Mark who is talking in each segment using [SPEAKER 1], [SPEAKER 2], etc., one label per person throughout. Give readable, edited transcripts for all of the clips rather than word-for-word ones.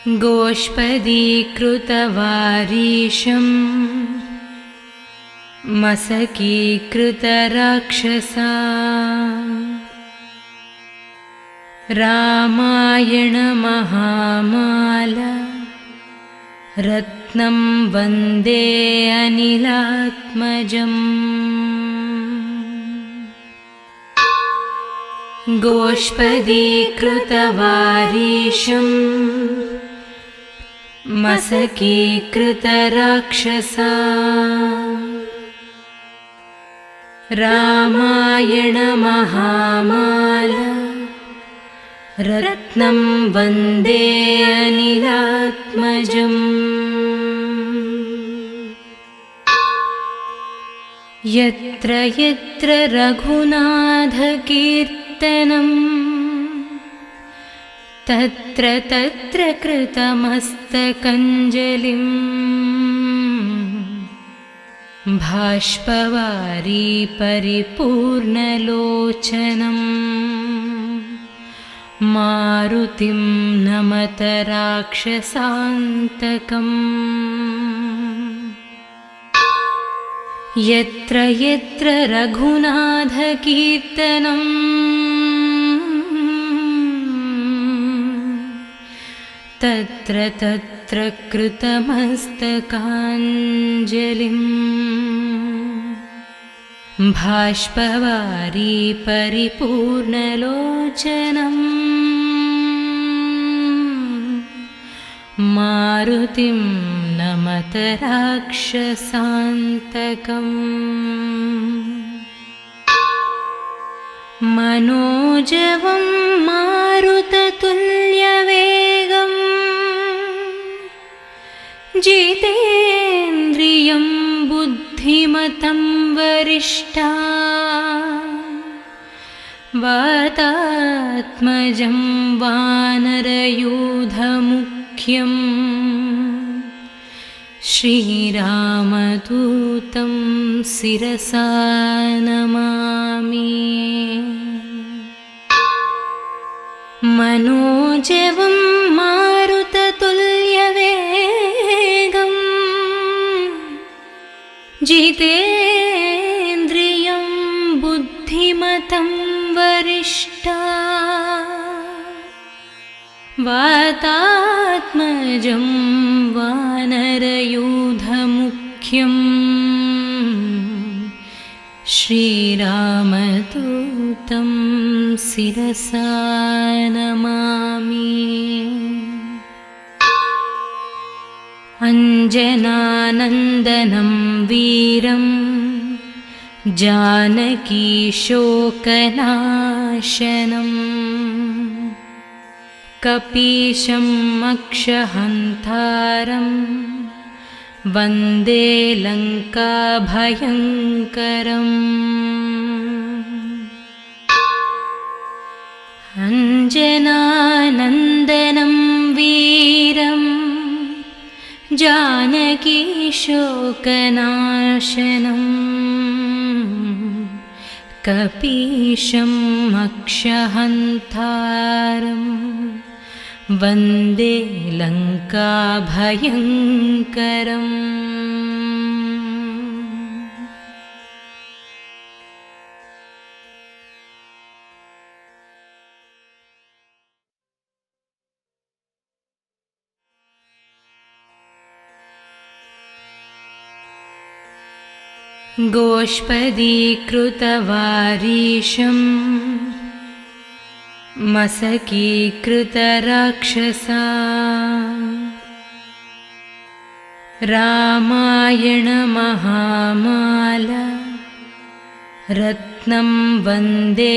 [SPEAKER 1] गोष्पदीकृतवारीशं मसकीकृतराक्षसा रामायणमहामाला रत्नं वन्दे अनिलात्मजम्। गोष्पदीकृतवारीशं मसकीकृतराक्षसा रामायणमहामाला रत्नं वन्दे अनिलात्मजम्। यत्र यत्र रघुनाथकीर्तनं तत्र तत्र कृतमस्तकञ्जलिं बाष्पवारी परिपूर्णलोचनम् मारुतिं नमत राक्षसान्तकम्। यत्र यत्र रघुनाथकीर्तनं तत्र तत्र कृतमस्तकाञ्जलिं बाष्पवारी परिपूर्णलोचनम् मारुतिं नमत राक्षसान्तकम्। मनोजवं मारुततुल्यवेगं जितेन्द्रियं बुद्धिमतं वरिष्ठा वातात्मजं वानरयूथमुख्यं श्रीरामदूतं शिरसा नमामि। मनोजवं मारुततुल्यवेगं जितेन्द्रियं बुद्धिमतं वरिष्ठा वातात्मजं वानरयूथमुख्यं श्रीरामदूतं शिरसा नमामि। अञ्जनानन्दनं वीरं जानकीशोकनाशनम् कपीशं मक्षहन्तारं वन्दे लङ्काभयङ्करम्। अञ्जनानन्दनं वीरं जानकीशोकनाशनम् कपीशं मक्षहन्तारं वन्दे लङ्काभयङ्करम्। गोष्पदीकृतवारीशं मसकीकृतराक्षसा रामायणमहामाला रत्नं वन्दे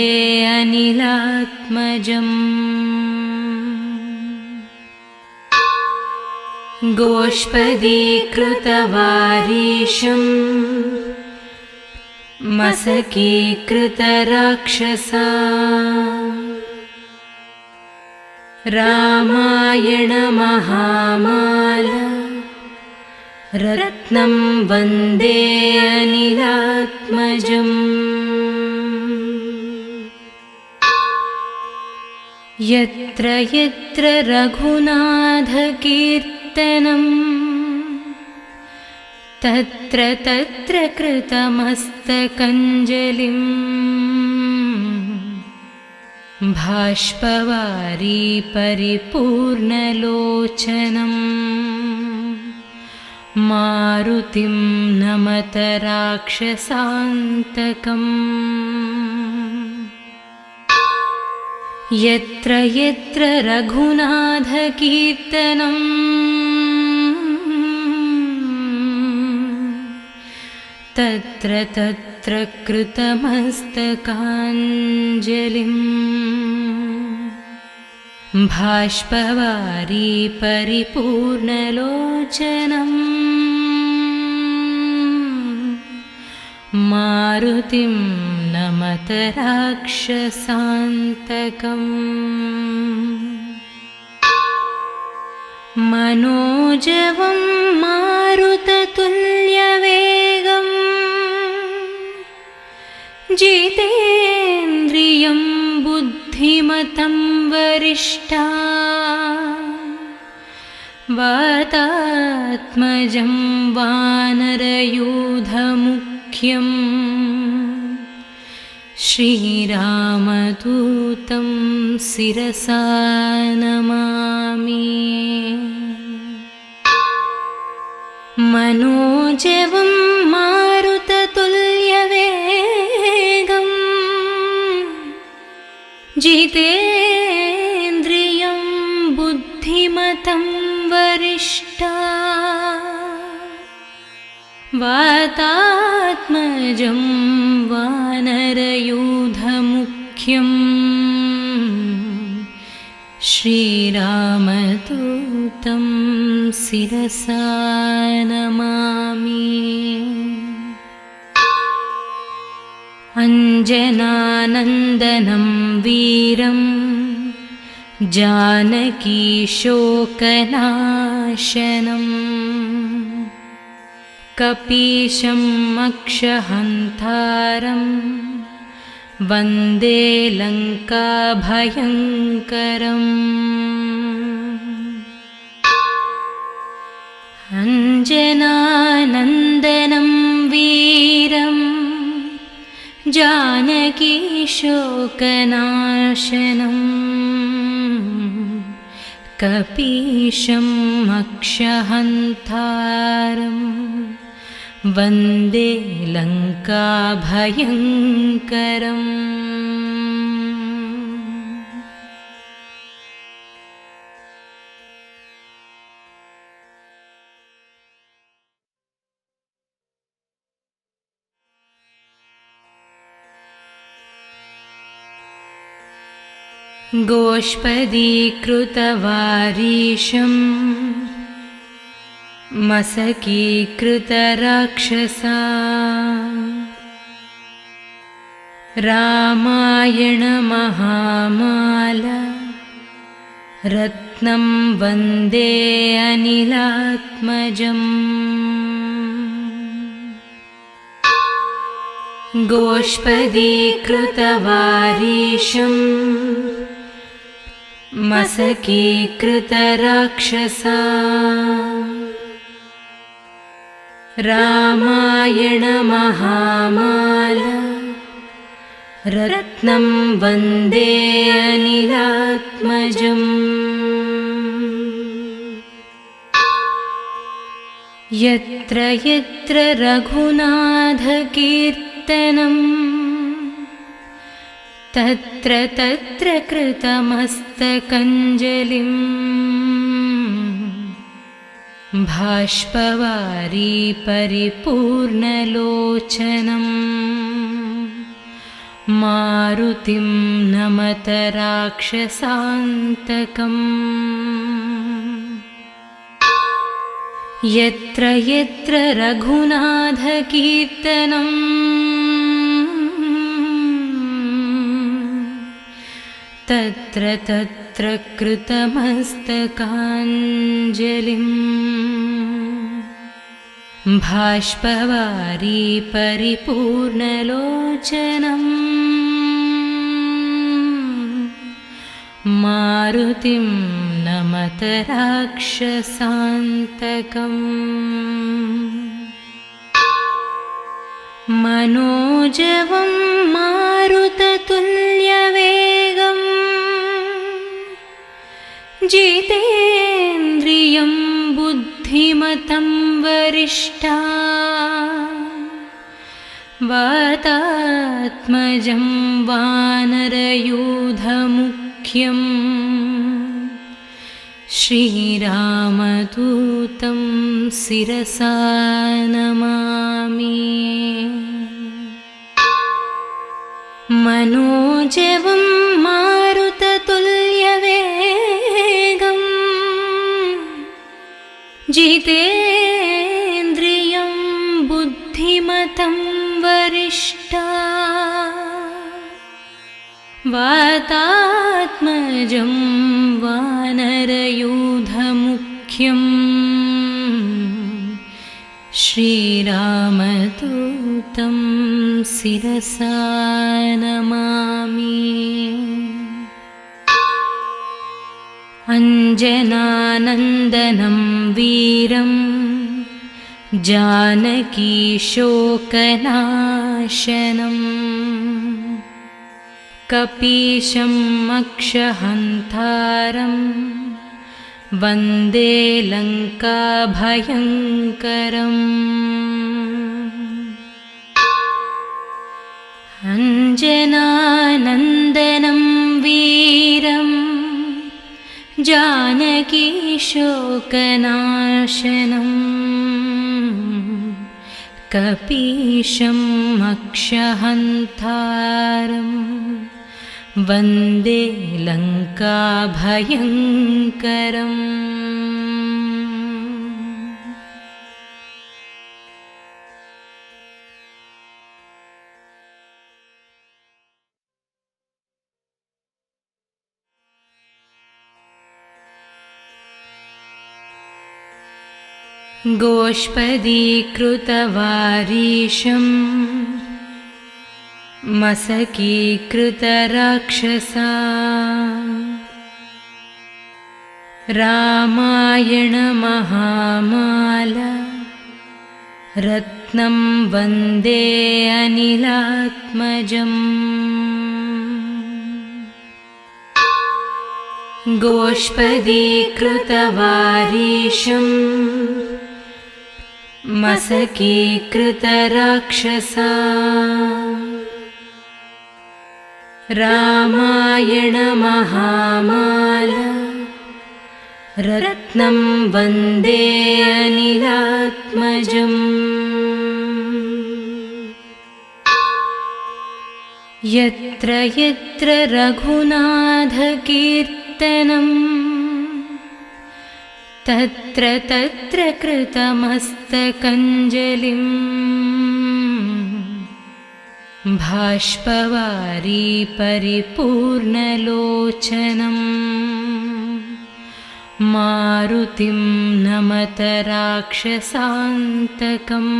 [SPEAKER 1] अनिलात्मजम्। गोष्पदीकृतवारीशं मसकीकृतराक्षसा रामायणमहामाला रत्नं वन्दे अनिलात्मजम्। यत्र यत्र रघुनाथकीर्तनं तत्र तत्र कृतमस्तकञ्जलिं बाष्पवारी परिपूर्णलोचनं मारुतिं नमत राक्षसान्तकम्। यत्र यत्र रघुनाथकीर्तनं तत्र तत्र कृतमस्तकाञ्जलिं बाष्पवारी परिपूर्णलोचनं मारुतिं नमत राक्षसान्तकम्। मनोजवं मारुततुल्यवेगं जितेन्द्रियं बुद्धिमतं वरिष्ठा वातात्मजं वानरयूथमुख्यं श्रीरामदूतं शिरसा नमामि। मनोजवं मारुततुल्यवेगं जितेन्द्रियं बुद्धिमतं वरिष्ठा वातात्मजं वानरयूथमुख्यं श्रीरामदूतं शिरसा नमामि। अञ्जनानन्दनं वीरं जानकीशोकनाशनं कपीशं मक्षहन्तारं वन्दे लङ्काभयङ्करम्। अञ्जनानन्दनं वीरं जानकीशोकनाशनं कपीशं मक्षहन्तारं वन्दे लङ्काभयङ्करम्। गोष्पदीकृतवारीशं मसकीकृतराक्षसा रामायणमहामाला रत्नं वन्दे अनिलात्मजम्। गोष्पदीकृतवारीशं मसकीकृतराक्षसा रामायणमहामाला रत्नं वन्दे अनिलात्मजम्। यत्र यत्र रघुनाथकीर्तनं तत्र तत्र कृतमस्तकञ्जलिं बाष्पवारी परिपूर्णलोचनं मारुतिं नमत राक्षसान्तकम्। यत्र यत्र रघुनाथकीर्तनं तत्र तत्र कृतमस्तकाञ्जलिं बाष्पवारी परिपूर्णलोचनं मारुतिं नमत राक्षसान्तकम् मनोजवं मारुततुल्यवेगं जितेन्द्रियं बुद्धिमतं वरिष्ठा वातात्मजं वानरयूथमुख्यं श्रीरामदूतं शिरसा नमामि। मनोजवं मारुततुल्यवेगं जितेन्द्रियं बुद्धिमतं वरिष्ठा वातात्मजं वानरयूथमुख्यं श्रीरामदूतं शिरसा नमामि। अञ्जनानन्दनं वीरं जानकीशोकनाशनं कपीशम् अक्षहन्तारं वन्दे लङ्काभयङ्करम्। अञ्जनानन्दनं वीरं जानकीशोकनाशनं कपीशम् अक्षहन्तारं वन्दे लङ्काभयङ्करम्। गोष्पदीकृतवारीशं मशकीकृतराक्षसा रामायणमहामाला रत्नं वन्दे अनिलात्मजम्। गोष्पदीकृतवारीशं मशकीकृतराक्षसा रामायणमहामाला रत्नं वन्दे अनिलात्मजम्। यत्र यत्र रघुनाथकीर्तनं तत्र तत्र कृतमस्तकञ्जलिं भाष्पवारी परिपूर्णलोचनं मारुतिं नमत राक्षसान्तकम्।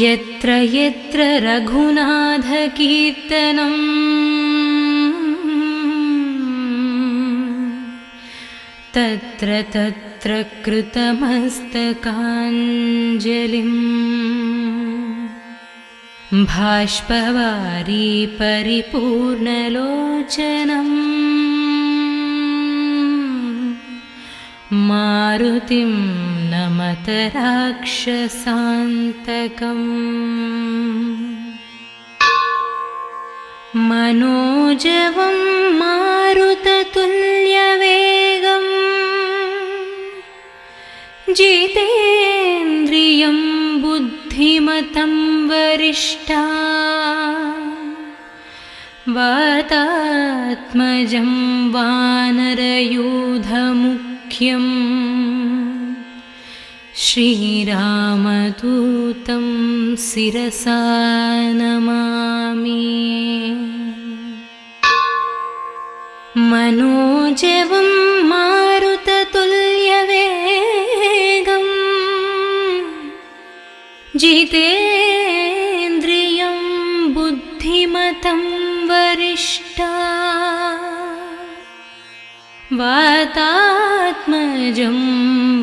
[SPEAKER 1] यत्र यत्र रघुनाथकीर्तनं तत्र तत्र कृतमस्तकाञ्जलिं भाष्पवारी परिपूर्णलोचनं मारुतिं नमत राक्षसान्तकम्। मनोजवं मारुततुल्यवेगं जितेन्द्रियं बुद्धिमतं वरिष्ठा वातात्मजं वानरयूथमुख्यं श्रीरामदूतं शिरसा नमामि। मनोजवं मारुततुल्यवेगं जितेन्द्रियं बुद्धिमतं वरिष्ठा वातात्मजं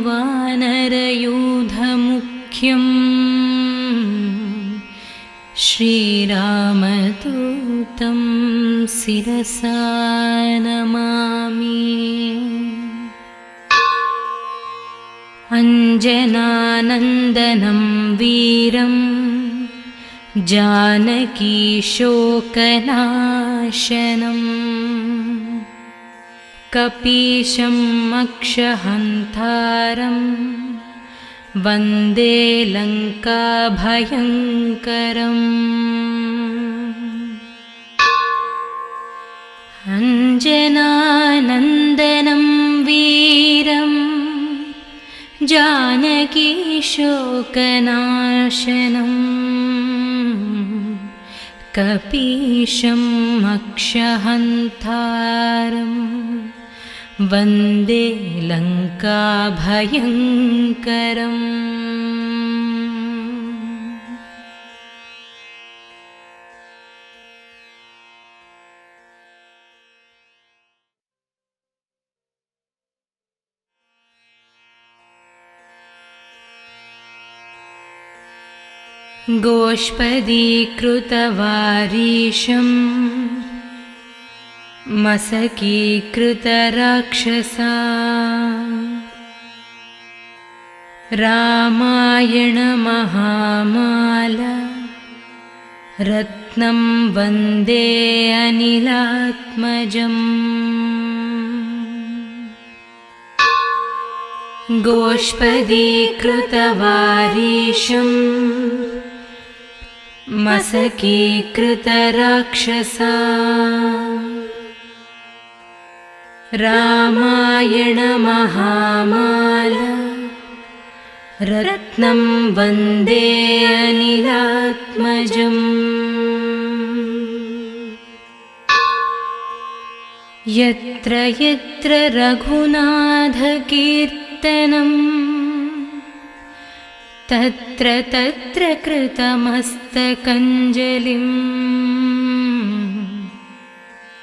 [SPEAKER 1] वानरयूथमुख्यम् श्रीरामदूतं शिरसा नमामि। अञ्जनानन्दनं वीरं जानकीशोकनाशनम् कपीशं मक्षहन्तारं वन्दे लङ्काभयङ्करम्। अञ्जनानन्दनं वीरं जानकीशोकनाशनम् कपीशं मक्षहन्तारम् वन्दे लङ्काभयङ्करम्। गोष्पदीकृतवारीशं मसकीकृतराक्षसा रामायणमहामाला रत्नं वन्दे अनिलात्मजम्। गोष्पदीकृतवारीशं मसकीकृतराक्षसा रामायणमहामाला रत्नं वन्दे अनिलात्मजम्। यत्र यत्र रघुनाथकीर्तनम् तत्र तत्र कृतमस्तकञ्जलिम्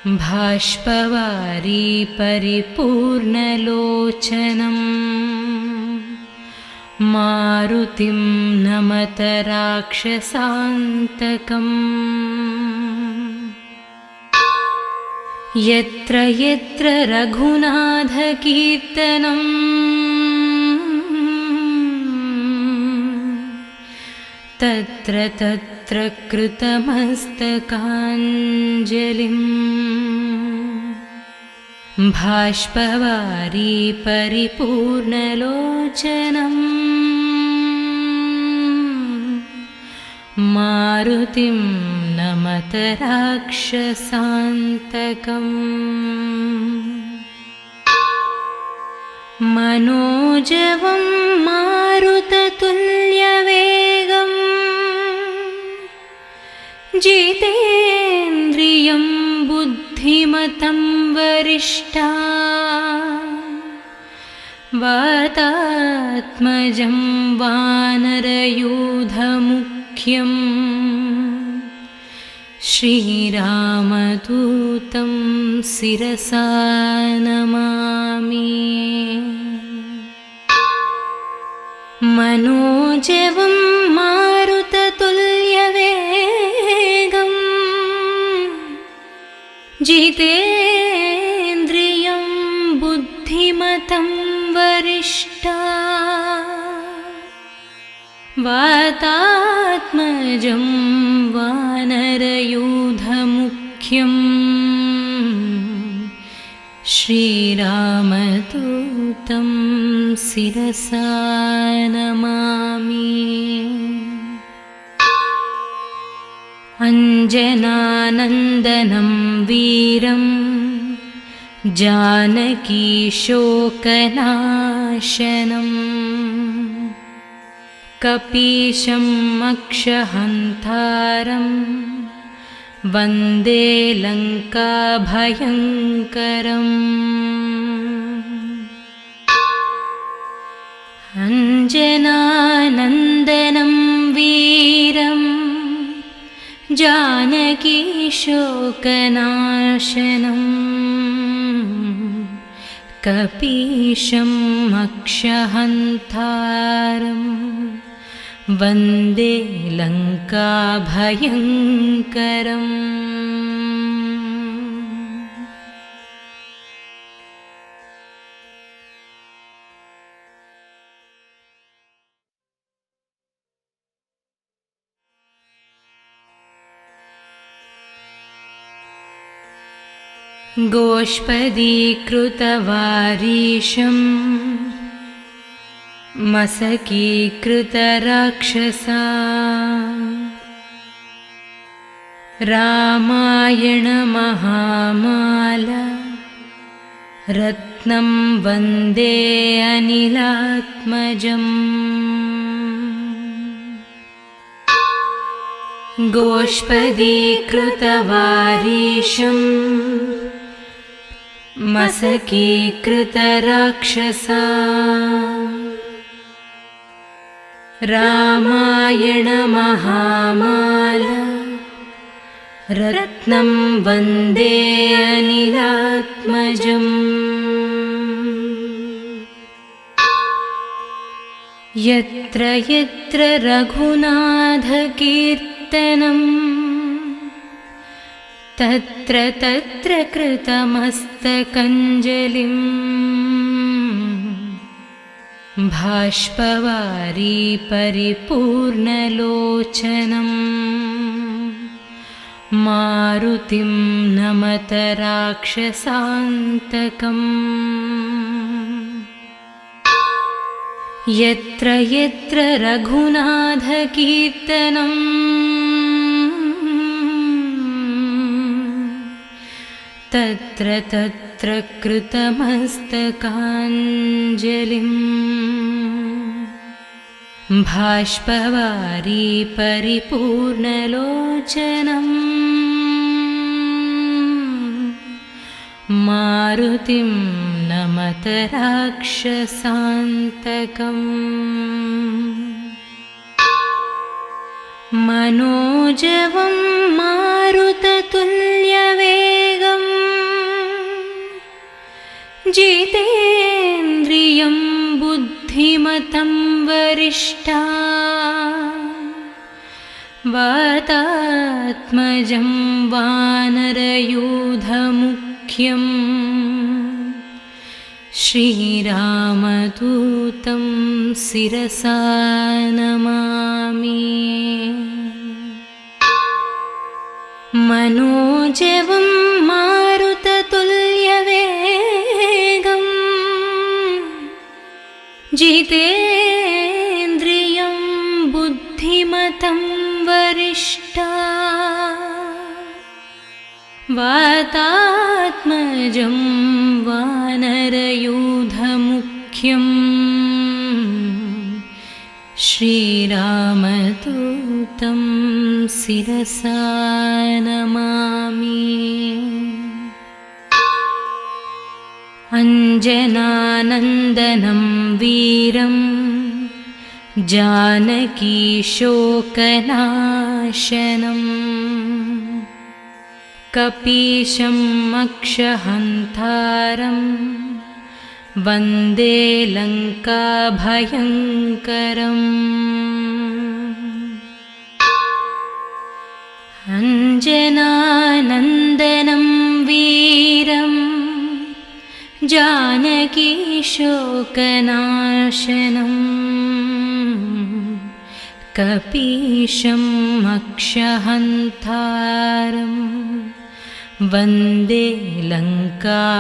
[SPEAKER 1] भाष्पवारी परिपूर्णलोचनम् मारुतिं नमत राक्षसान्तकम्। यत्र यत्र रघुनाथकीर्तनम् तत्र तत्र कृतमस्तकाञ्जलिम् भाष्पवारी परिपूर्णलोचनम् मारुतिं नमत राक्षसान्तकम्। मनोजवं मारुततुल्यवेगम् जितेन्द्रियं बुद्धिमतं वरिष्ठा वातात्मजं वानरयूथमुख्यम् श्रीरामदूतं शिरसा नमामि। मनोजवं मारुततुल्यवेगम् जितेन्द्रियं बुद्धिमतं वरिष्ठा वातात्मजं वानरयूथमुख्यम् श्रीरामदूतं शिरसा नमामि। अञ्जनानन्दनं वीरं जानकीशोकनाशनम् कपीशं मक्षहन्तारं वन्दे लङ्काभयङ्करम्। अञ्जनानन्दनं वीरं जानकीशोकनाशनम् कपीशम् अक्षहन्तारं वन्दे लङ्काभयङ्करम्। गोष्पदीकृतवारीशं मसकीकृतराक्षसा रामायणमहामाला रत्नं वन्दे अनिलात्मजम्। गोष्पदीकृतवारीशम् मसकीकृतराक्षसा रामायणमहामाला रत्नं वन्दे अनिलात्मजम्। यत्र यत्र रघुनाथकीर्तनम् तत्र तत्र कृतमस्तकञ्जलिं बाष्पवारी परिपूर्णलोचनम् मारुतिं नमत राक्षसान्तकम्। यत्र यत्र रघुनाथकीर्तनम् तत्र तत्र कृतमस्तकाञ्जलिं बाष्पवारी परिपूर्णलोचनम् मारुतिं नमत राक्षसान्तकम्। मनोजवं मारुततुल्यवेगम् जितेन्द्रियं बुद्धिमतं वरिष्ठा वातात्मजं वानरयूथमुख्यं श्रीरामदूतं शिरसा नमामि। मनोजवं मारुततुल्यवेगम् जितेन्द्रियं बुद्धिमतं वरिष्ठा वातात्मजं वानरयूथमुख्यं श्रीरामदूतं शिरसा नमामि। अञ्जनानन्दनं वीरं जानकीशोकनाशनम् कपीशम् अक्षहन्तारं वन्दे लङ्काभयङ्करम्। अञ्जनानन्दनं वीरं जानकीशोकनाशनम् कपीशम् अक्षहन्तारं वन्दे लङ्काभयङ्करम्।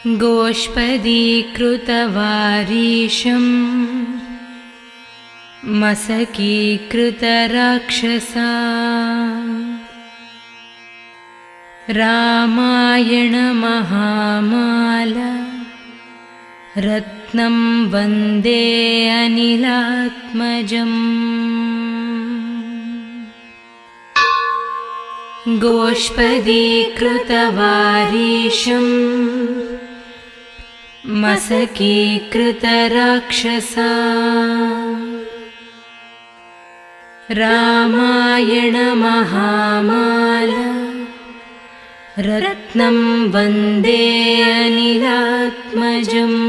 [SPEAKER 1] गोष्पदीकृतवारीशं मसकीकृतराक्षसा रामायणमहामाला रत्नं वन्दे अनिलात्मजम्। गोष्पदीकृतवारीशम् मसकीकृतराक्षसा रामायणमहामाला रत्नं वन्दे अनिलात्मजम्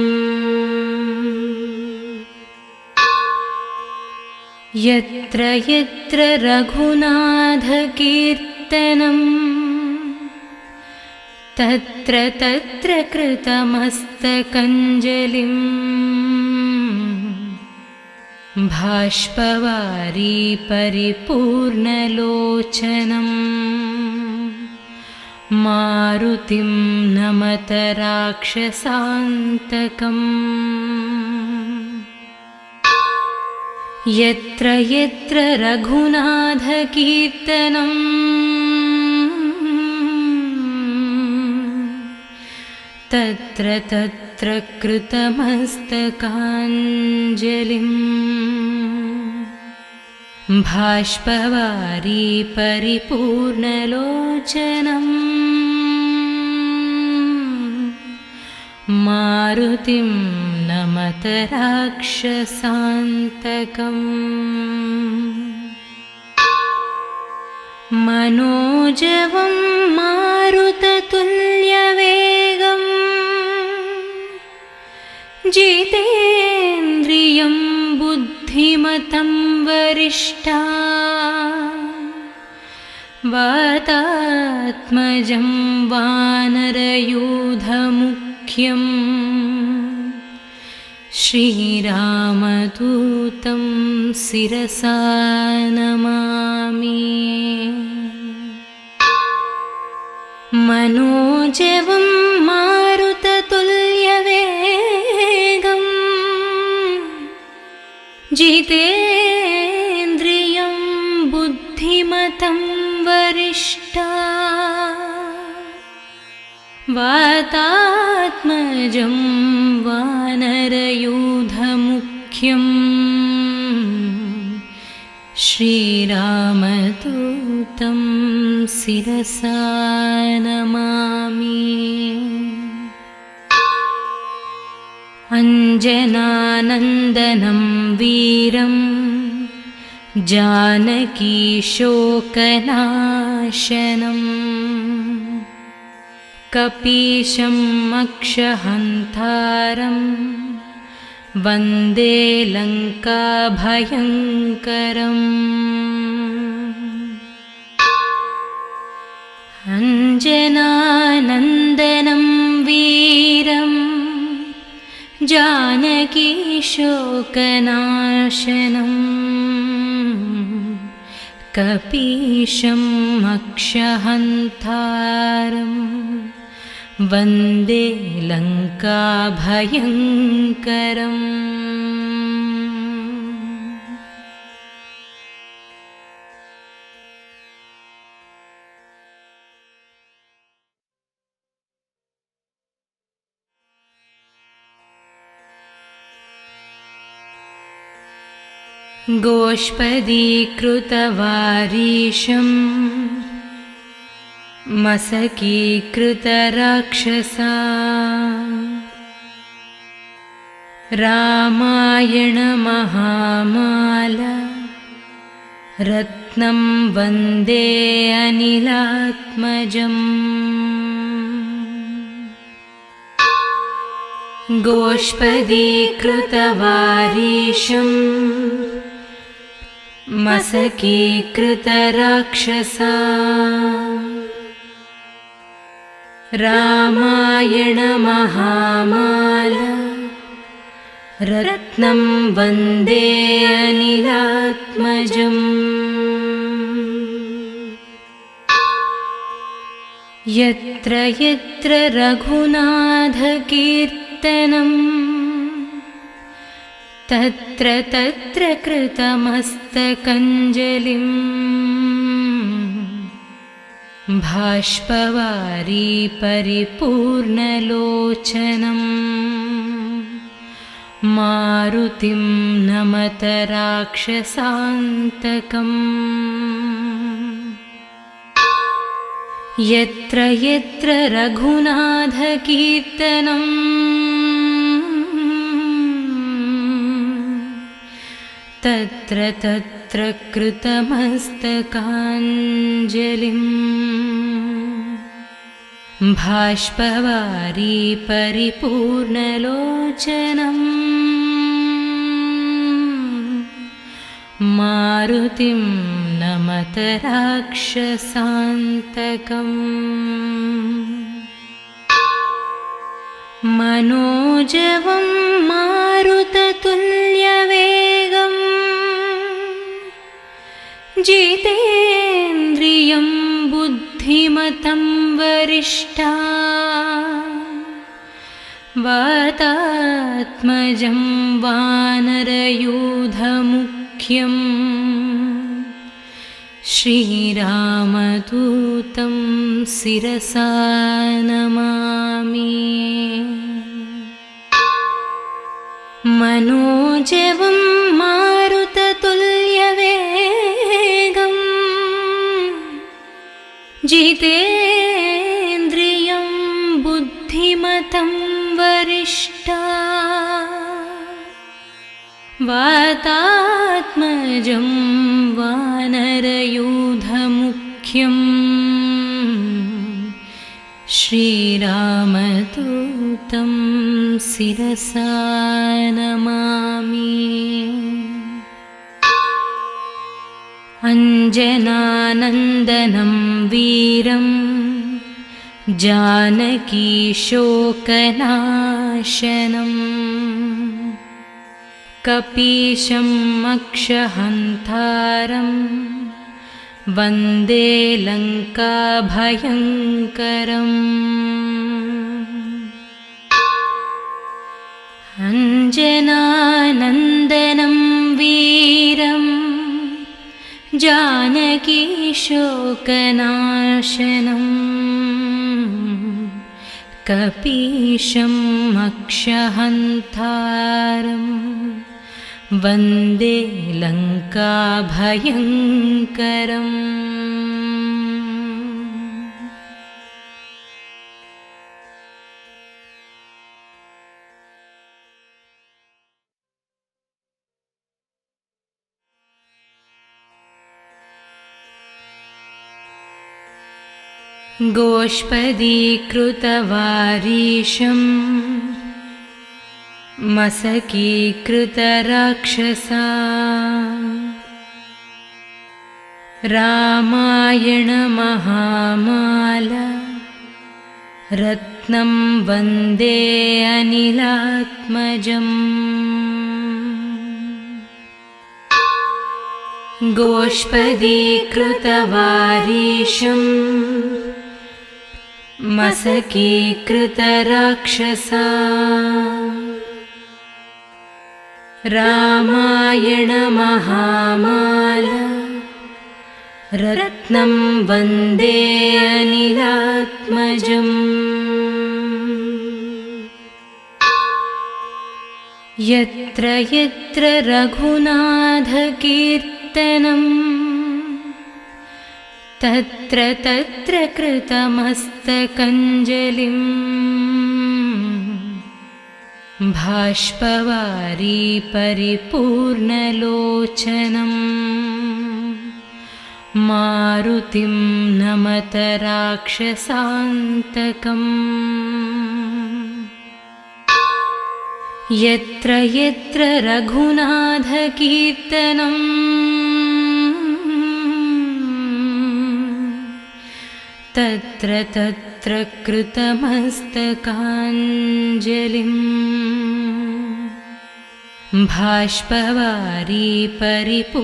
[SPEAKER 1] यत्र यत्र रघुनाथकीर्तनं तत्र तत्र कृतमस्तकञ्जलिं बाष्पवारी परिपूर्णलोचनम् मारुतिं नमत राक्षसान्तकम् यत्र यत्र रघुनाथकीर्तनं तत्र तत्र कृतमस्तकाञ्जलिं बाष्पवारी परिपूर्णलोचनम् मारुतिं नमत राक्षसान्तकम् मनोजवं मारुततुल्यवेगम् जितेन्द्रियं बुद्धिमतं वरिष्ठा वातात्मजं वानरयूथमुख्यं श्रीरामदूतं शिरसा नमामि मनोजवं मारुततुल्यवेगम् जितेन्द्रियं बुद्धिमतं वरिष्ठा वातात्मजं वानरयूथमुख्यं श्रीरामदूतं शिरसा नमामि अञ्जनानन्दनं वीरं जानकीशोकनाशनम् कपीशम् अक्षहन्तारं वन्दे लङ्काभयङ्करम् अञ्जनानन्दनं वीरं जानकीशोकनाशनम् कपीशम् अक्षहन्तारं वन्दे लङ्काभयङ्करम् गोष्पदीकृतवारीशम् मसकीकृतराक्षसा रामायणमहामाला रत्नं वन्दे अनिलात्मजम् गोष्पदीकृतवारीशम् मसकीकृतराक्षसा रामायणमहामाला रत्नं वन्दे अनिलात्मजम् यत्र यत्र रघुनाथकीर्तनं तत्र तत्र कृतमस्तकञ्जलिं बाष्पवारी परिपूर्णलोचनम् मारुतिं नमत राक्षसान्तकम् यत्र यत्र रघुनाथकीर्तनम् तत्र तत्र कृतमस्तकाञ्जलिम् बाष्पवारी परिपूर्णलोचनम् मारुतिं नमत राक्षसान्तकम् मनोजवं मारुततुल्यवेगम् जितेन्द्रियं बुद्धिमतं वरिष्ठा वातात्मजं वानरयूथमुख्यं श्रीरामदूतं शिरसा नमामि। मनोजवं मारुततुल्यवेगम् जितेन्द्रियं बुद्धिमतं वरिष्ठा वातात्मजं वानरयूथमुख्यं श्रीरामदूतं शिरसा नमामि। अञ्जनानन्दनं वीरं जानकीशोकनाशनम् कपीशम् अक्षहन्तारं वन्दे लङ्काभयङ्करम्। अञ्जनानन्दनं वीरं जानकीशोकनाशनम् कपीशम् अक्षहन्तारम् वन्दे लङ्काभयङ्करम्। गोष्पदीकृतवारीशम् मसकीकृतराक्षसा रामायणमहामाला रत्नं वन्दे अनिलात्मजम्। गोष्पदीकृतवारीशम् मसकीकृतराक्षसा रामायणमहामाला रत्नं वन्दे अनिलात्मजम्। यत्र यत्र रघुनाथकीर्तनम् तत्र तत्र कृतमस्तकाञ्जलिम् बाष्पवारी परिपूर्णलोचनम् मारुतिं नमत राक्षसान्तकम्। यत्र यत्र रघुनाथकीर्तनम् तत्र तत्र कृतमस्तकाञ्जलिम् बाष्पवारी परिपूर्णलोचनम्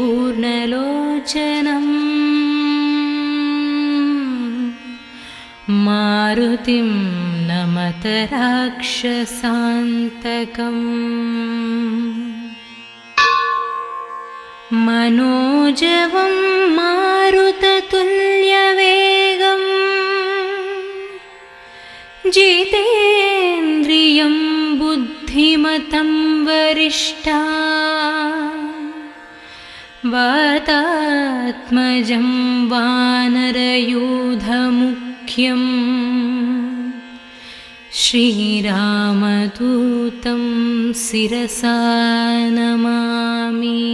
[SPEAKER 1] मारुतिं नमत राक्षसान्तकम्। मनोजवं मारुततुल्यवेगम् जितेन्द्रियं बुद्धिमतं वरिष्ठा वातात्मजं वानरयूथमुख्यं मुख्यं श्रीरामदूतं शिरसा नमामि।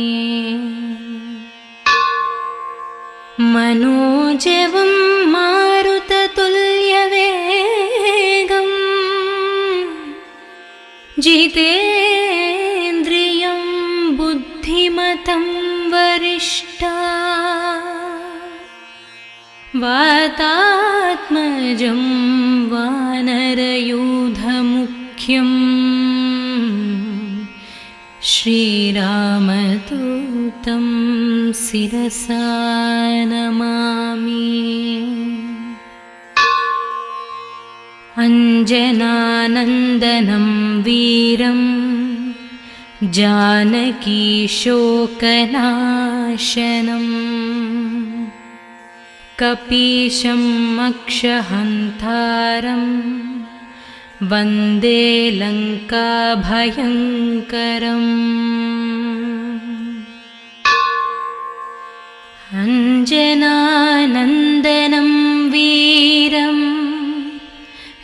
[SPEAKER 1] मनोजवं मारुततुल्यवेगं जितेन्द्रियं बुद्धिमतं वरिष्ठा वातात्मजं वानरयूथमुख्यं श्रीरामदूतं शिरसा नमामि। अञ्जनानन्दनं वीरं जानकीशोकनाशनं कपीशं मक्षहन्तारं वन्दे लङ्काभयङ्करम्। अञ्जनानन्दनं वीरं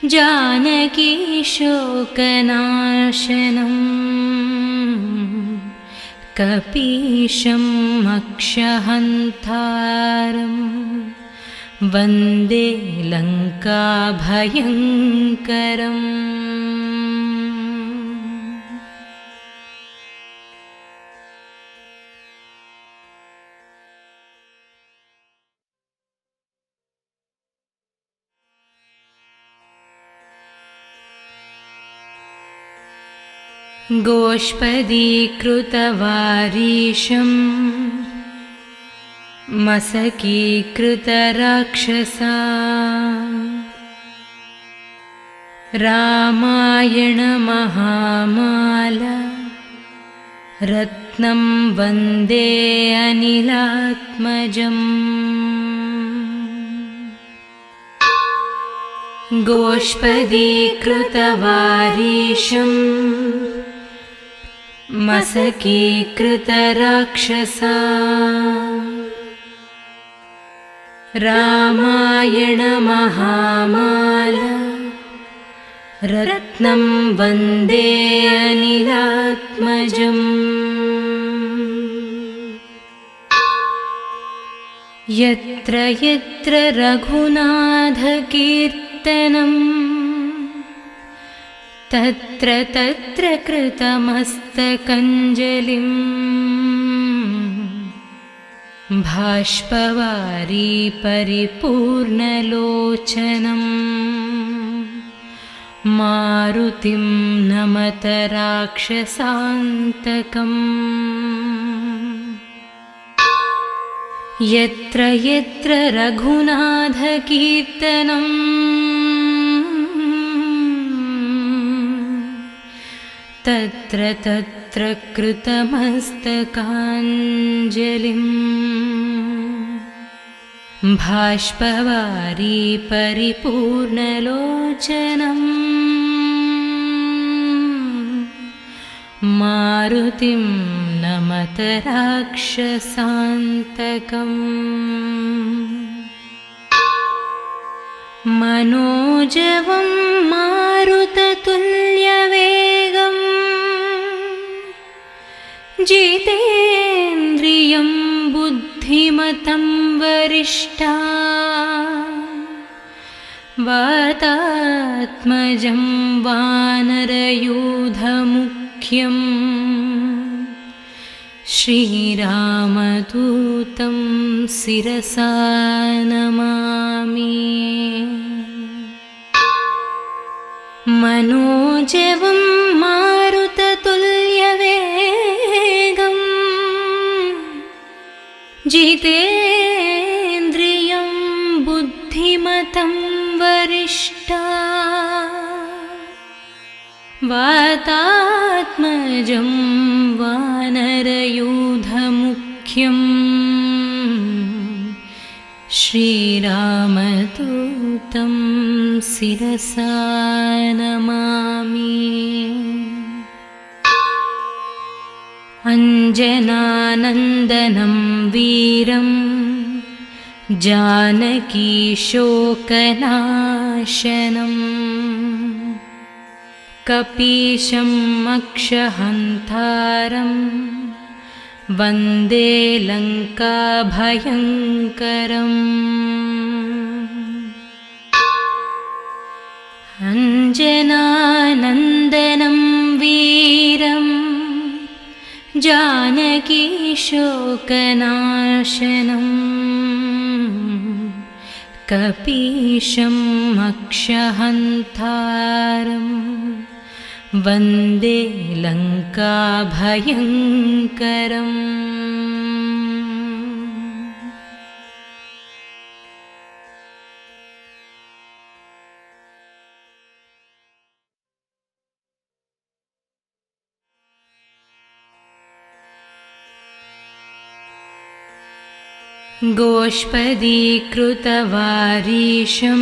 [SPEAKER 1] जानकीशोकनाशनं कपीशं मक्षहन्तारं वन्दे लङ्काभयङ्करम्। गोष्पदीकृतवारीशं मशकीकृतराक्षसा रामायणमहामाला रत्नं वन्दे अनिलात्मजम्। गोष्पदीकृतवारीशं मशकीकृतराक्षसा रामायणमहामाला रत्नं वन्दे अनिलात्मजम्। यत्र यत्र रघुनाथकीर्तनं तत्र तत्र कृतमस्तकञ्जलिं बाष्पवारी परिपूर्णलोचनं मारुतिं नमत राक्षसान्तकम्। यत्र यत्र रघुनाथकीर्तनं तत्र तत्र कृतमस्तकाञ्जलिं बाष्पवारी परिपूर्णलोचनं मारुतिं नमत राक्षसान्तकम्। मनोजवं मारुततुल्यवेगं जितेन्द्रियं बुद्धिमतं वरिष्ठा वातात्मजं वानरयूथमुख्यं श्रीरामदूतं शिरसा नमामि। मनोजवं मारुततुल्यवेगं जितेन्द्रियं बुद्धिमतं वरिष्ठा वातात्मजं वानरयूथमुख्यं श्रीरामदूतं शिरसा नमामि। अञ्जनानन्दनं वीरं जानकीशोकनाशनम् कपीशम् अक्षहन्तारं वन्दे लङ्काभयङ्करम् अञ्जनानन्दनं वीरं जानकीशोकनाशनम् कपीशम् अक्षहन्तारं वन्दे लङ्काभयङ्करम् गोष्पदीकृतवारीशं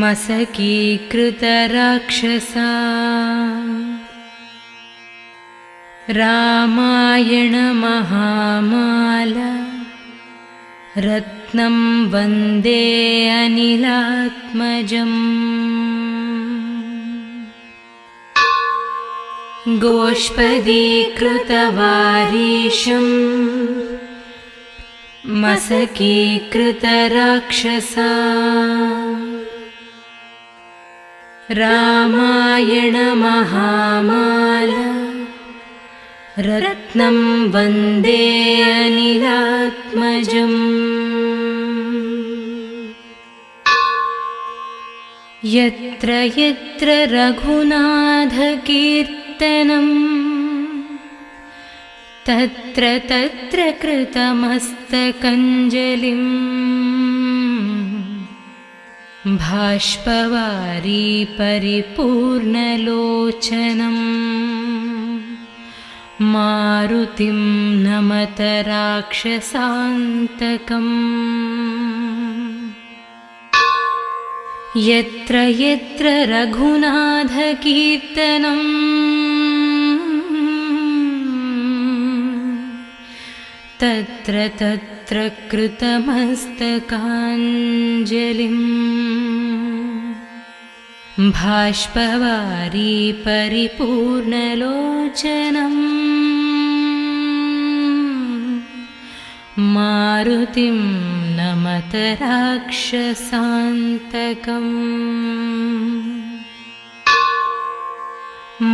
[SPEAKER 1] मसकीकृतराक्षसा रामायणमहामाला रत्नं वन्दे अनिलात्मजम् गोष्पदीकृतवारीशम् मसकीकृतराक्षसा रामायणमहामाला रत्नं वन्दे अनिलात्मजम् यत्र यत्र रघुनाथकीर्तनम् तत्र तत्र कृतमस्तकञ्जलिं बाष्पवारी परिपूर्णलोचनम् मारुतिं नमत राक्षसान्तकम् यत्र यत्र रघुनाथकीर्तनम् तत्र तत्र कृतमस्तकाञ्जलिं बाष्पवारी परिपूर्णलोचनम् मारुतिं नमत राक्षसान्तकम्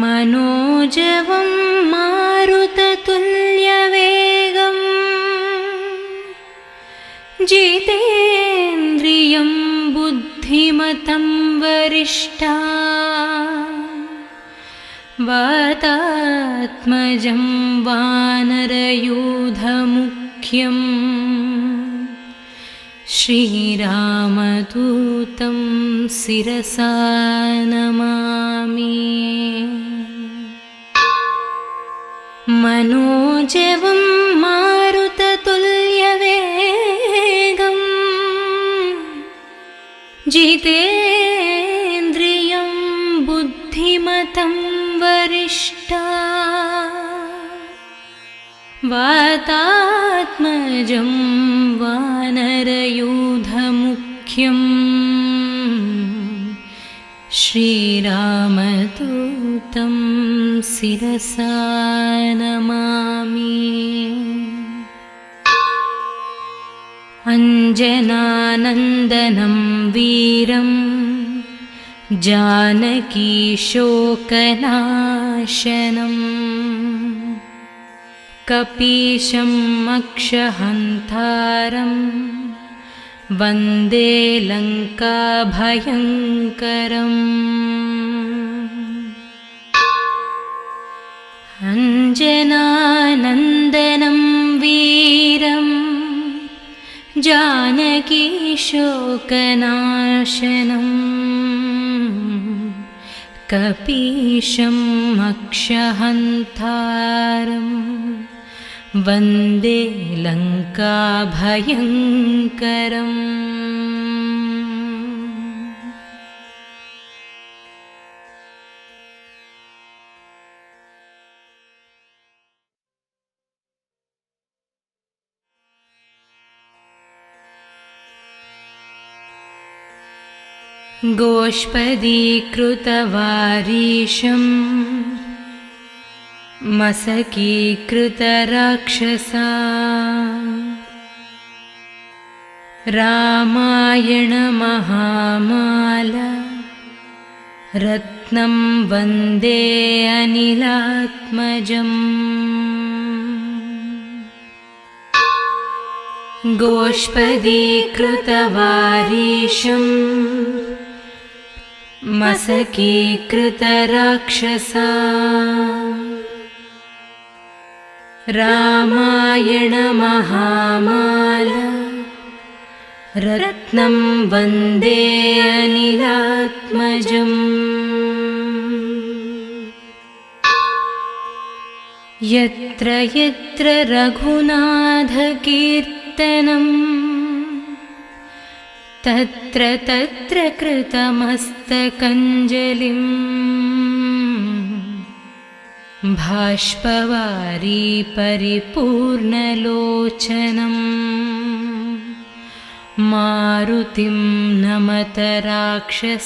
[SPEAKER 1] मनोजवं मारुततुल्यवेगम् जितेन्द्रियं बुद्धिमतं वरिष्ठा वातात्मजं वानरयूथमुख्यं श्रीरामदूतं शिरसा नमामि मनोजवं मारुततुल्यवेगम् जितेन्द्रियं बुद्धिमतं वरिष्ठा वातात्मजं वानरयूथमुख्यं श्रीरामदूतं शिरसा नमामि अञ्जनानन्दनं वीरं जानकीशोकनाशनम् कपीशम् अक्षहन्तारं वन्दे लङ्काभयङ्करम् अञ्जनानन्दनं वीरं जानकीशोकनाशनम् कपीशम् अक्षहन्तारं वन्दे लङ्काभयङ्करम् गोष्पदीकृतवारीशं मसकीकृतराक्षसा रामायणमहामाला रत्नं वन्दे अनिलात्मजम् गोष्पदीकृतवारीशं मसकीकृतराक्षसा रामायणमहामाला रत्नं वन्दे अनिलात्मजम् यत्र यत्र रघुनाथकीर्तनं तत्र तत्र कृतमस्तकञ्जलिं बाष्पवारी परिपूर्णलोचनम् मारुतिं नमत राक्षसान्तकम्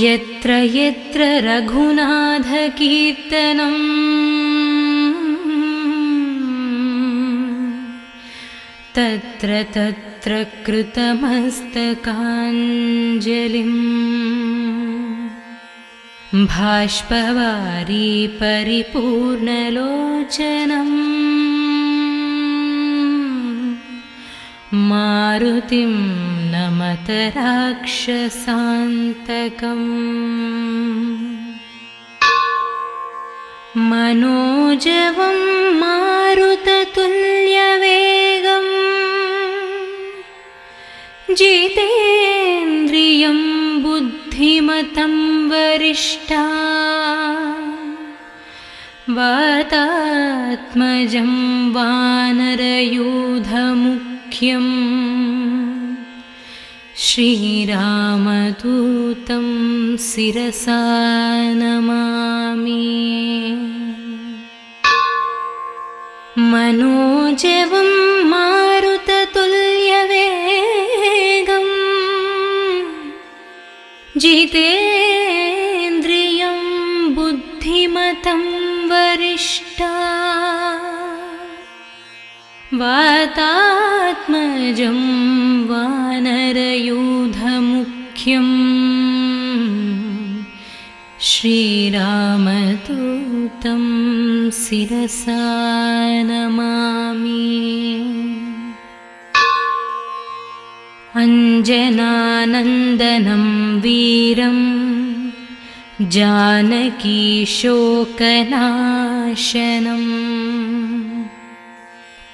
[SPEAKER 1] यत्र यत्र रघुनाथकीर्तनं तत्र तत्र कृतमस्तकाञ्जलिं बाष्पवारी परिपूर्णलोचनम् मारुतिं नमत राक्षसान्तकम् मनोजवं मारुततुल्यवेगं जितेन्द्रियं बुद्धिमतं वरिष्ठा वातात्मजं वानरयूथमुख्यं श्रीरामदूतं शिरसा नमामि मनोजवं मारुततुल्यवेगं जितेन्द्रियं बुद्धिमतं वरिष्ठा वातात्मजं वानरयूथमुख्यं श्रीरामदूतं शिरसा नमामि अञ्जनानन्दनं वीरं जानकीशोकनाशनम्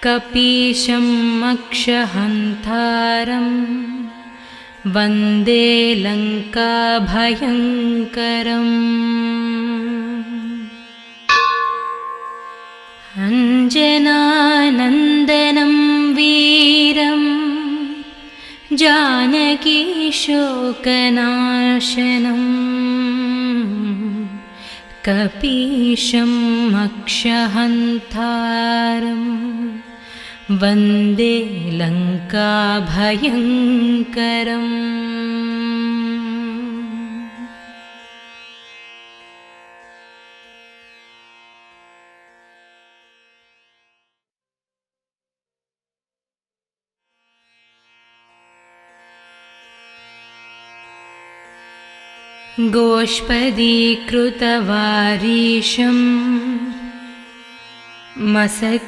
[SPEAKER 1] कपीशं मक्षहन्तारं वन्दे लङ्काभयङ्करम् अञ्जनानन्दनं वीरं जानकीशोकनाशनम् कपीशं मक्षहन्तारं वन्दे लङ्काभयङ्करम् गोष्पदीकृतवारीशं मसकीकृतराक्षसा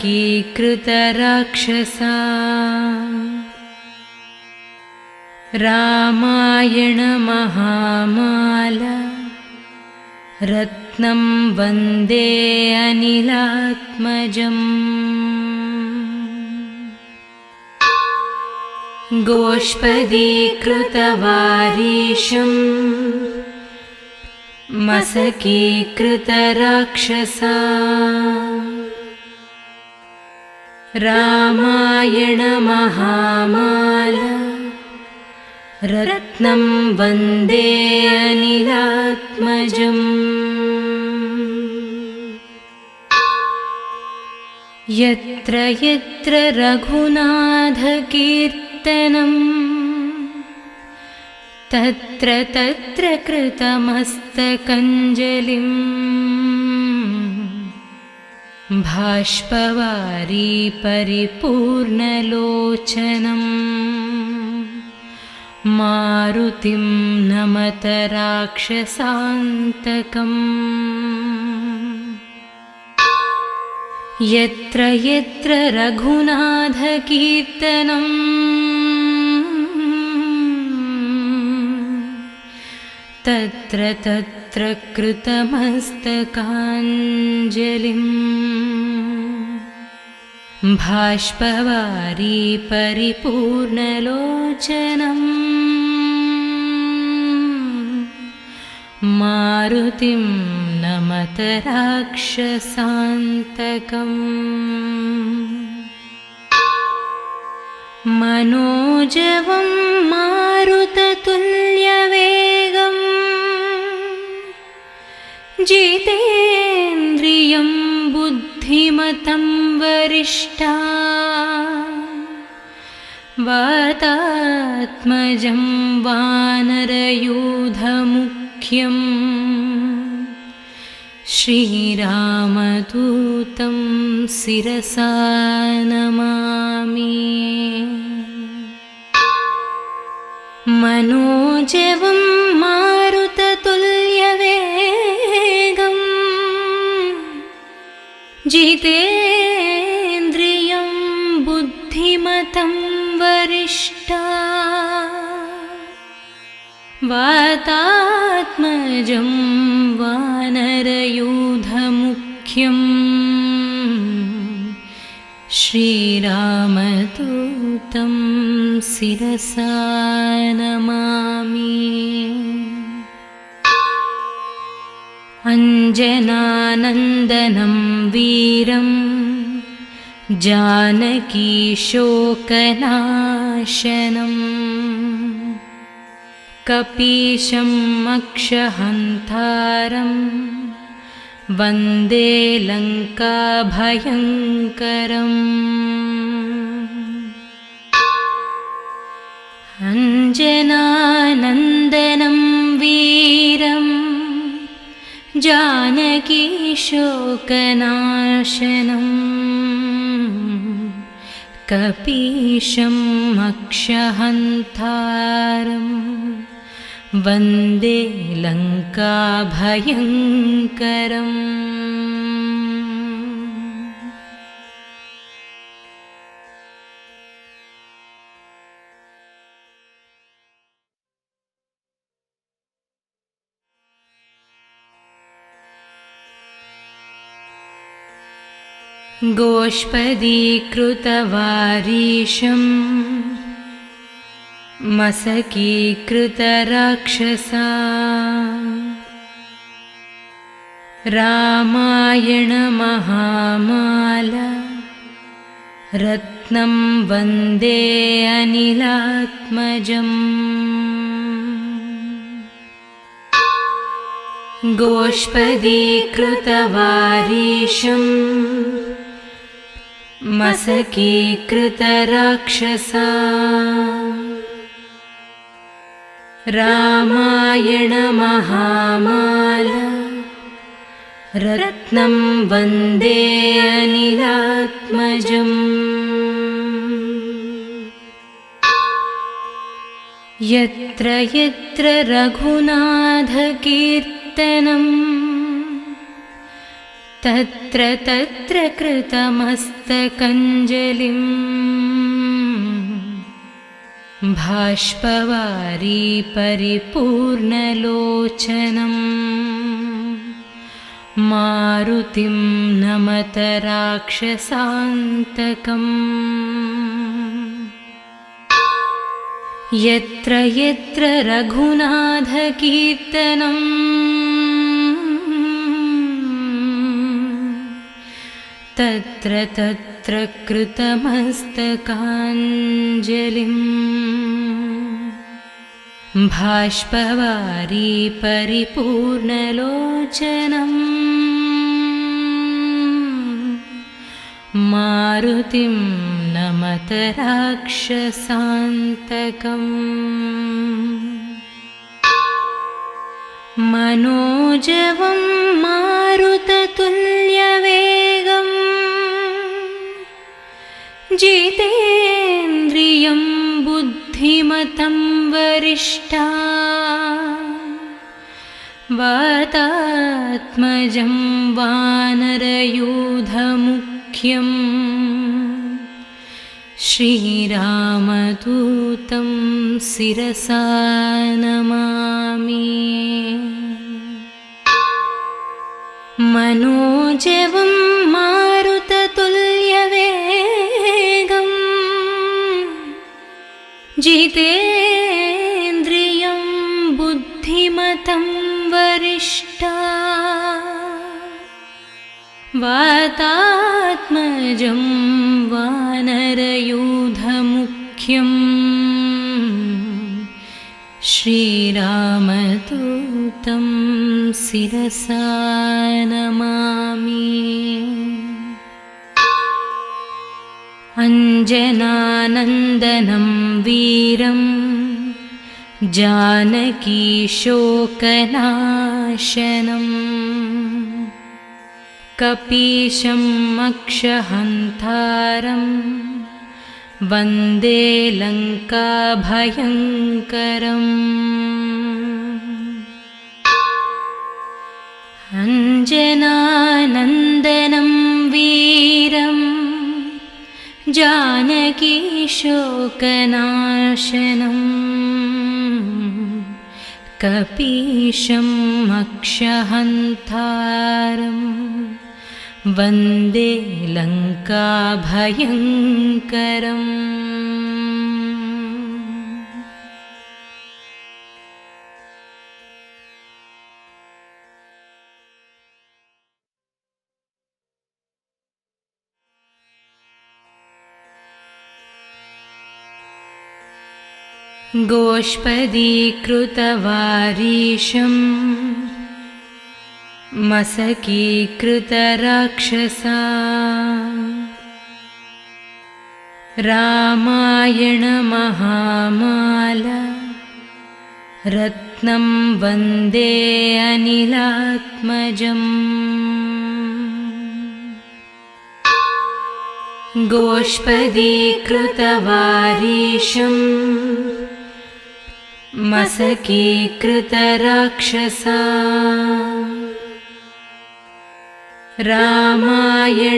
[SPEAKER 1] रामायणमहामाला रत्नं वन्दे अनिलात्मजम् गोष्पदीकृतवारीशं मसकीकृतराक्षसा रामायणमहामाला रत्नं वन्दे अनिलात्मजम् यत्र यत्र रघुनाथकीर्तनं तत्र तत्र कृतमस्तकञ्जलिम् बाष्पवारी परिपूर्णलोचनम् मारुतिं नमत राक्षसान्तकम् यत्र यत्र रघुनाथकीर्तनं तत्र तत्र कृतमस्तकाञ्जलिम् बाष्पवारी परिपूर्णलोचनम् मारुतिं नमत राक्षसान्तकम् मनोजवं मारुततुल्यवेगं जितेन्द्रियं बुद्धिमतं वरिष्ठा वातात्मजं वानरयूथमुख्यं श्रीरामदूतं शिरसा नमामि। मनोजवं मारुततुल्यवेगं जितेन्द्रियं बुद्धिमतं वरिष्ठा वातात्मजं वानरयूथमुख्यं श्रीरामदूतं शिरसा नमामि। अञ्जनानन्दनं वीरं जानकीशोकनाशनम् कपीशम् अक्षहन्तारं वन्दे लङ्काभयङ्करम्। अञ्जनानन्दनं वीरं जानकीशोकनाशनम् कपीशम् अक्षहन्तारम् वन्दे लङ्काभयङ्करम्। गोष्पदीकृतवारीशं मसकीकृतराक्षसा रामायणमहामाला रत्नं वन्दे अनिलात्मजम्। गोष्पदीकृतवारीशं मसकीकृतराक्षसा रामायणमहामाला रत्नं वन्दे अनिलात्मजम्। यत्र यत्र रघुनाथकीर्तनं तत्र तत्र कृतमस्तकञ्जलिम् बाष्पवारी परिपूर्णलोचनम् मारुतिं नमत राक्षसान्तकम्। यत्र यत्र रघुनाथकीर्तनं तत्र तत्र कृतमस्तकाञ्जलिम् बाष्पवारी परिपूर्णलोचनम् मारुतिं नमत राक्षसान्तकम् मनोजवं मारुततुल्यवेगम् जितेन्द्रियं बुद्धिमतं वरिष्ठा वातात्मजं वानरयूथमुख्यं श्रीरामदूतं शिरसा नमामि। मनोजवं मारुततुल्यवेगम् जितेन्द्रियं बुद्धिमतं वरिष्ठा वातात्मजं वानरयूथमुख्यं श्रीरामदूतं शिरसा नमामि। अञ्जनानन्दनं वीरं जानकीशोकनाशनम् कपीशं मक्षहन्तारं वन्दे लङ्काभयङ्करम्। अञ्जनानन्दनं वीरं जानकीशोकनाशनम् कपीशं मक्षहन्तारम् वन्दे लङ्काभयङ्करम्। गोष्पदीकृतवारीशं मसकीकृतराक्षसा रामायणमहामाला रत्नं वन्दे अनिलात्मजम्। गोष्पदीकृतवारीशं मसकीकृतराक्षसा रामायणमहामाला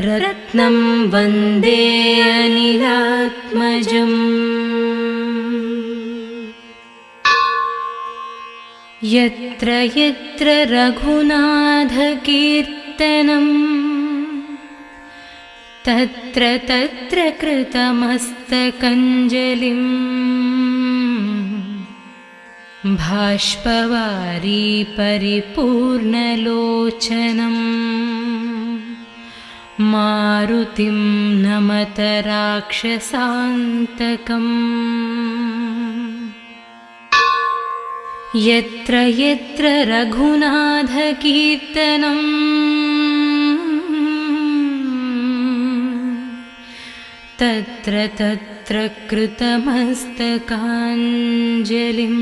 [SPEAKER 1] रत्नं वन्दे अनिलात्मजम्। यत्र यत्र रघुनाथकीर्तनम् तत्र तत्र कृतमस्तकञ्जलिम् भाष्पवारी परिपूर्णलोचनम् मारुतिं नमत राक्षसान्तकम्। यत्र यत्र रघुनाथकीर्तनम् तत्र तत्र कृतमस्तकाञ्जलिम्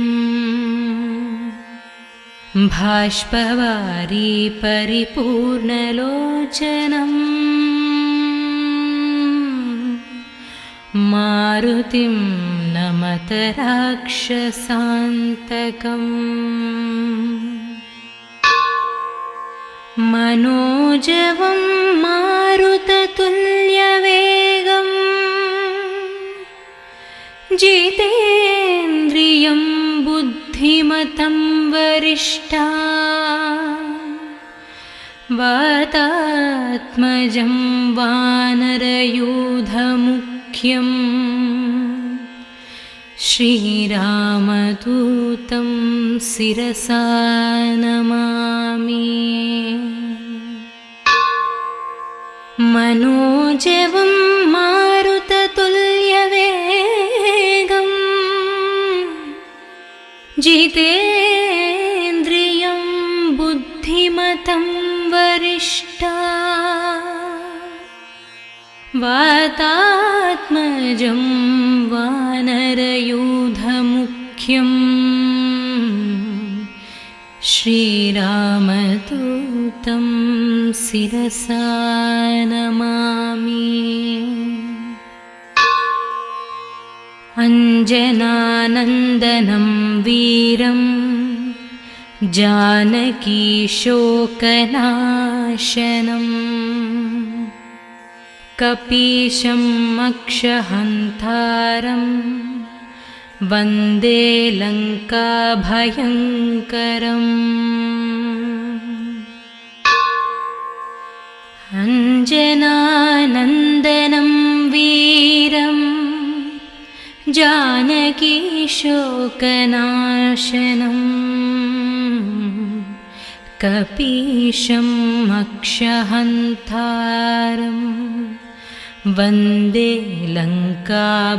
[SPEAKER 1] भाष्पवारी परिपूर्णलोचनम् मारुतिं नमत राक्षसान्तकम्। मनोजवं मारुततुल्यवेगम् जितेन्द्रियं बुद्धिमतं वरिष्ठा वातात्मजं वानरयूथमुख्यं श्रीरामदूतं शिरसा नमामि। मनोजवं मारुततुल्यवेगम् जितेन्द्रियं बुद्धिमतं वरिष्ठा उपविष्टा वातात्मजं वानरयूथमुख्यम् श्रीरामदूतं शिरसा नमामि। अञ्जनानन्दनं वीरं जानकीशोकनाशनम् कपीशम् अक्षहन्तारं वन्दे लङ्काभयङ्करम्। अञ्जनानन्दनं वीरं जानकीशोकनाशनम् कपीशम् अक्षहन्तारं वन्दे लङ्काभयङ्करम्।